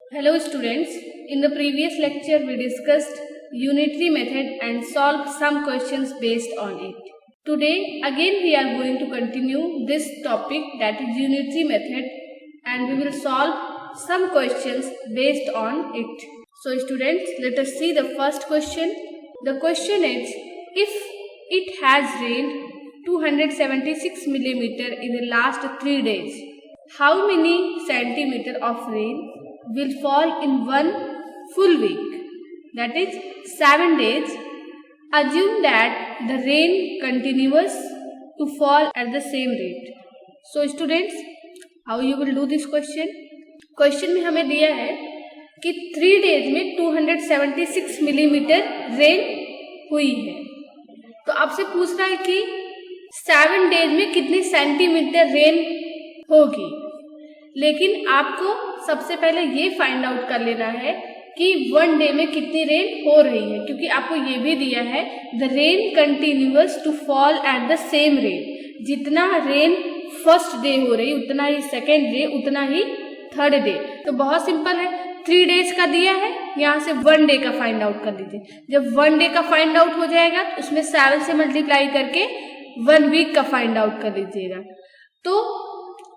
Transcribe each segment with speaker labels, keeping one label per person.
Speaker 1: Hello students, in the previous lecture we discussed unitary method and solved some questions based on it. Today again we are going to continue this topic, that is unitary method, and we will solve some questions based on it. So students, let us see the first question. The question is, if it has rained 276 millimeter in the last 3 days, how many centimeter of rain will fall in one full week, that is 7 days. Assume that the rain continues to fall at the same rate. So students, how you will do this question? Question में हमें दिया है कि 3 days में 276 millimetre rain हुई है, तो आपसे पूछ रहा है कि 7 days में कितनी सेंटीमीटर रेन होगी। लेकिन आपको सबसे पहले ये फाइंड आउट कर लेना है कि 1 डे में कितनी रेन हो रही है, क्योंकि आपको ये भी दिया है the rain continuous to fall at the same rate. जितना रेन फर्स्ट डे हो रही उतना ही सेकेंड डे, उतना ही थर्ड डे। तो बहुत सिंपल है, 3 डेज का दिया है, यहाँ से 1 डे का फाइंड आउट कर लीजिए। जब 1 डे का फाइंड आउट हो जाएगा तो उसमें 7 से मल्टीप्लाई करके 1 वीक का फाइंड आउट कर लीजिएगा, तो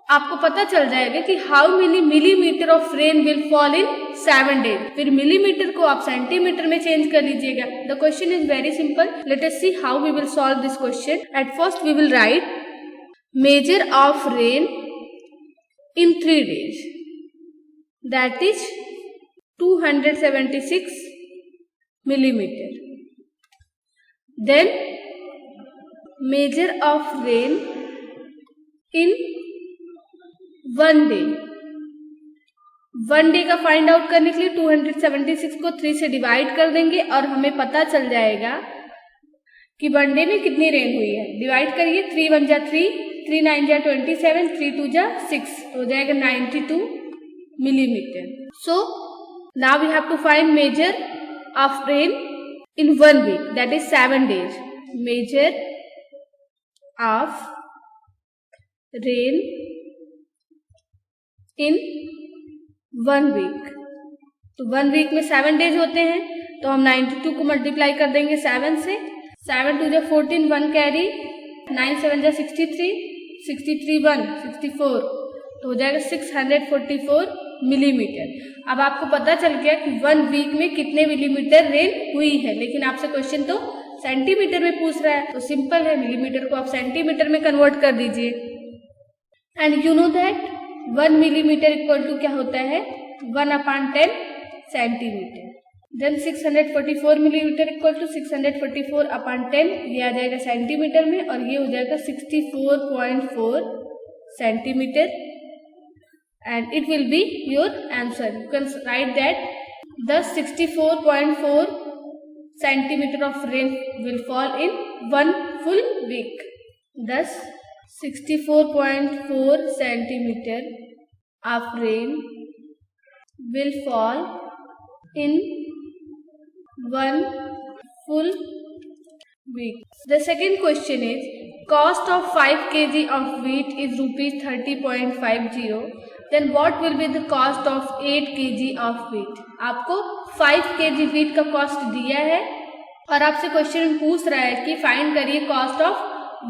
Speaker 1: आपको पता चल जाएगा कि how many millimetre of rain will fall in 7 days. फिर मिलीमीटर को आप सेंटीमीटर में चेंज कर लीजिएगा। The question is very simple. Let us see how we will solve this question. At first we will write measure of rain in 3 days, that is 276 millimeter. Then measure of rain in 1 day. 1 day का find out करने के लिए 276 को 3 से divide कर देंगे और हमें पता चल जाएगा कि 1 डे में कितनी रेन हुई है। डिवाइड करिए, 3 1 जा 3, 3 9 जा 27, 3 2 जा 6, हो जाएगा 92 millimetre. So now we have to find measure of rain in 1 week, that is 7 days. Measure of rain in 1 week. तो 1 week में 7 days होते हैं, तो हम 92 को मल्टीप्लाई कर देंगे 7 से। 7 2 जा 14, 1 कैरी, 9 7 जा 63, 63 1 64, तो हो जाएगा 644 मिलीमीटर। अब आपको पता चल गया कि 1 वीक में कितने मिलीमीटर रेन हुई है, लेकिन आपसे क्वेश्चन तो सेंटीमीटर में पूछ रहा है, तो सिंपल है, मिलीमीटर को आप सेंटीमीटर में कन्वर्ट कर दीजिए। And you know that 1 millimetre equal to क्या होता है, 1/10 centimetre. Then 644 millimetre equal to 644/10, ये आ जाएगा सेंटीमीटर में, और ये हो जाएगा 64.4 centimetre, and it will be your answer. You can write that the 64.4 centimeter of rain will fall in 1 full week. Thus 64.4 centimeter of rain will fall in 1 full week. The second question is, cost of 5 kg of wheat is rupees 30.50. Then what will be the cost of 8 kg of wheat? आपको 5 kg wheat का cost दिया है और आपसे question पूछ रहा है कि फाइंड करिए cost of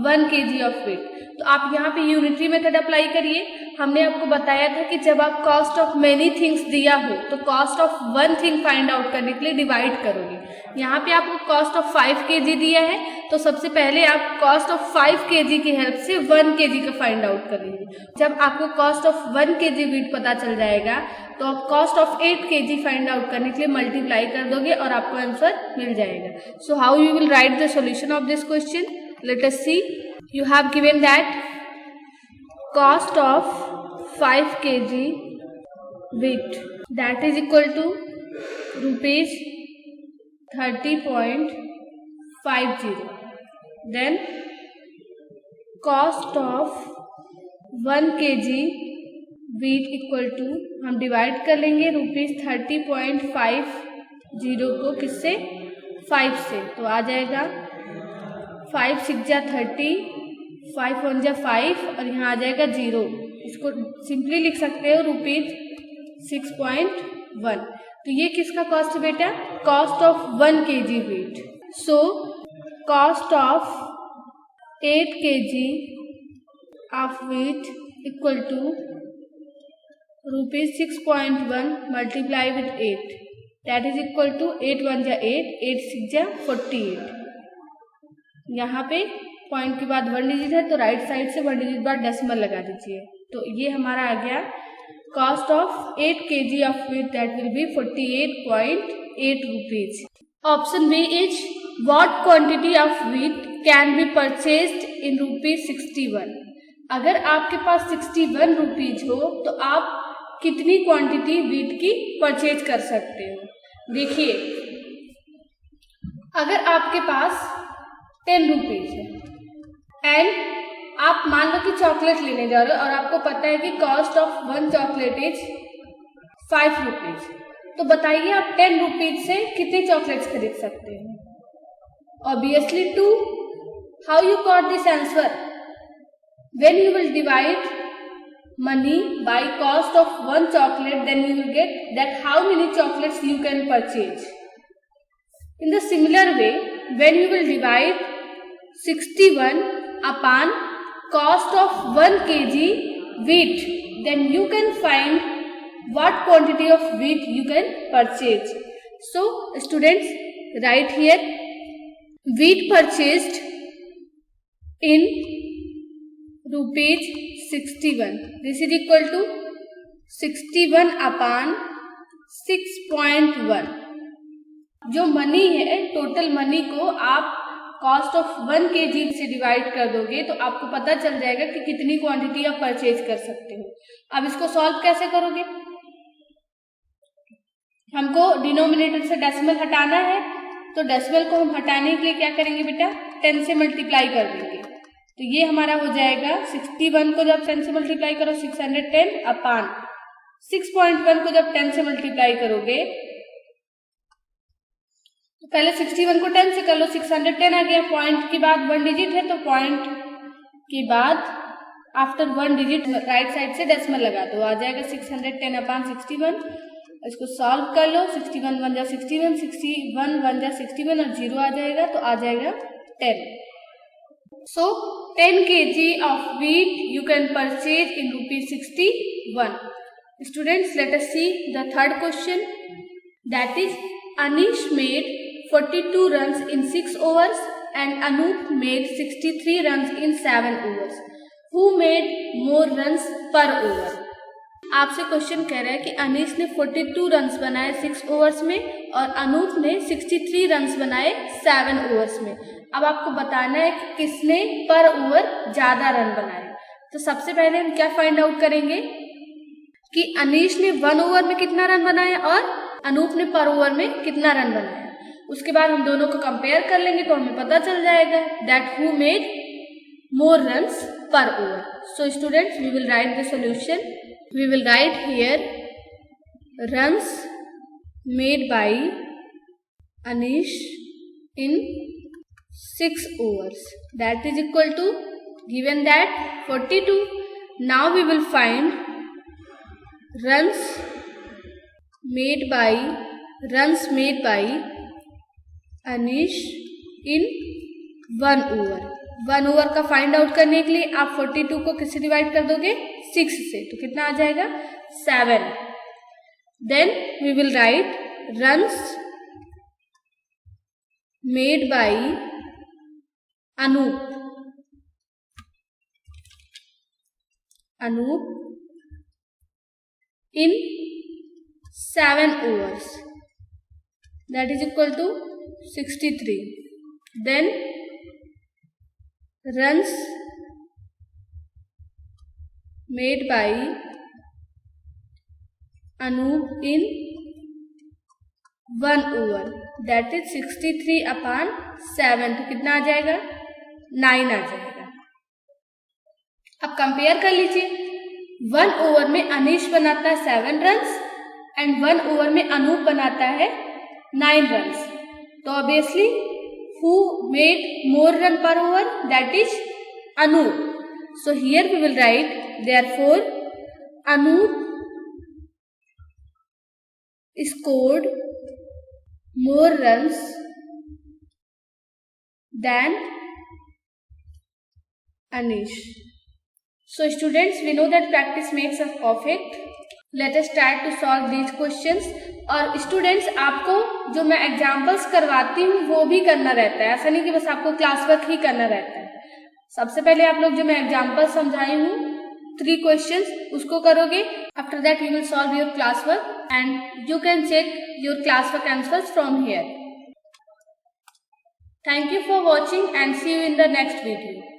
Speaker 1: 1 kg of wheat। तो आप यहाँ पे यूनिटरी मेथड अप्लाई करिए। हमने आपको बताया था कि जब आप कॉस्ट ऑफ मेनी थिंग्स दिया हो तो cost of 1 thing find out करने के लिए डिवाइड करोगे। यहाँ पे आपको कॉस्ट ऑफ 5 kg दिया है, तो सबसे पहले आप कॉस्ट ऑफ 5 kg की हेल्प से 1 kg का फाइंड आउट कर लीजिए। जब आपको कॉस्ट ऑफ 1 kg वीट पता चल जाएगा तो आप cost of 8 kg find out करने के लिए मल्टीप्लाई कर दोगे और आपको आंसर मिल जाएगा। So how you will write the solution of this question? Let us see. You have given that cost of 5 kg wheat, that is equal to rupees 30.50. Then cost of 1 kg wheat equal to, हम divide कर लेंगे rupees 30.50 को किससे, 5 से, तो आ जाएगा 5 6 जा 30, 5 1 जा 5 और यहाँ आ जाएगा 0। इसको सिंपली लिख सकते हो रुपीज 6.50। 1। तो ये किसका कॉस्ट है बेटा? Cost of 1 kg weight. So cost of 8 kg of weight equal to ₹6.1 multiply with 8, that is equal to 8 1 जा 8, 8 6 जा 48। यहाँ पे पॉइंट के बाद 1 डिजिट है तो राइट साइड से 1 डिजिट बाद डेसिमल लगा दीजिए। तो ये हमारा आ गया cost of 8 kg of weight, that will be 48.8 rupees. Option B is what quantity of wheat can be purchased in ₹61। अगर आपके पास 61 रुपीज हो तो आप कितनी क्वांटिटी व्हीट की परचेज कर सकते हो? देखिए, अगर आपके पास 10 रुपीज है एंड आप मान लो कि चॉकलेट लेने जा रहे हो और आपको पता है कि cost of 1 chocolate is 5 rupees, तो बताइए आप 10 रुपीज से कितने चॉकलेट्स खरीद सकते हो? Obviously 2। How you got this answer? When you will divide money by cost of 1 chocolate, then you will get that how many chocolates you can purchase. In the similar way, when you will divide 61 upon cost of 1 kg wheat, then you can find what quantity of wheat you can purchase. So students, write here wheat purchased in ₹61. This is equal to 61 upon 6.1। जो money है, total money को आप cost of 1 kg से divide कर दोगे तो आपको पता चल जाएगा कि कितनी क्वांटिटी आप परचेज कर सकते हो। अब इसको सॉल्व कैसे करोगे? हमको डिनोमिनेटर से डेसिमल हटाना है, तो डेसिमल को हम हटाने के लिए क्या करेंगे बेटा? 10 से मल्टीप्लाई कर देंगे। तो ये हमारा हो जाएगा 61 को जब 10 से मल्टीप्लाई करो 610 अपान 6.1 को जब 10 से मल्टीप्लाई करोगे तो पहले 61 को 10 से कर लो, 610 आ गया। पॉइंट के बाद 1 डिजिट है तो पॉइंट के बाद आफ्टर 1 डिजिट राइट साइड से डेसिमल लगा दो, आ जाएगा 610 अपान 61। इसको सॉल्व कर लो, 61 1 जा 61, 61 1 जा 61 और 0 आ जाएगा तो आ जाएगा 10। So 10 kg of wheat you can purchase in ₹61. Students, let us see the third question. That is, Anish made 42 runs in 6 overs and Anup made 63 runs in 7 overs. Who made more runs per over? आपसे question कह रहा है कि अनीश ने 42 runs बनाए 6 overs में और अनूप ने 63 रन्स बनाए 7 ओवर्स में। अब आपको बताना है कि किसने पर ओवर ज्यादा रन बनाए। तो सबसे पहले हम क्या फाइंड आउट करेंगे कि अनीश ने 1 ओवर में कितना रन बनाया और अनूप ने पर ओवर में कितना रन बनाया। उसके बाद हम दोनों को कंपेयर कर लेंगे तो हमें पता चल जाएगा that who made more runs per over. So students, we will write the solution. We will write here runs made by Anish in 6 overs, that is equal to, given that 42. Now we will find runs made by Anish in 1 over। 1 over का find out करने के लिए आप 42 को किससे divide कर दोगे? 6 से, तो कितना आ जाएगा? 7। Then we will write runs made by Anoop in 7 overs, that is equal to 63. Then runs made by Anup in 1 over, that is 63 upon 7, तो कितना आ जाएगा? 9 आ जाएगा। अब कंपेयर कर लीजिए, 1 ओवर में अनीश बनाता है 7 रन्स एंड 1 ओवर में अनूप बनाता है 9 रन्स। तो obviously who made more run per over? That is Anup. So here we will write, therefore Anup scored more runs than Anish. So students, we know that practice makes us perfect. Let us try to solve these questions. और students, आपको जो मैं examples करवाती हूँ वो भी करना रहता है, ऐसा नहीं कि बस आपको क्लास वर्क ही करना रहता है. सबसे पहले आप लोग जो मैं एग्जाम्पल समझाई हूँ 3 क्वेश्चंस उसको करोगे. After that you will solve your class work and you can check your class work answers from here. Thank you for watching and see you in the next video.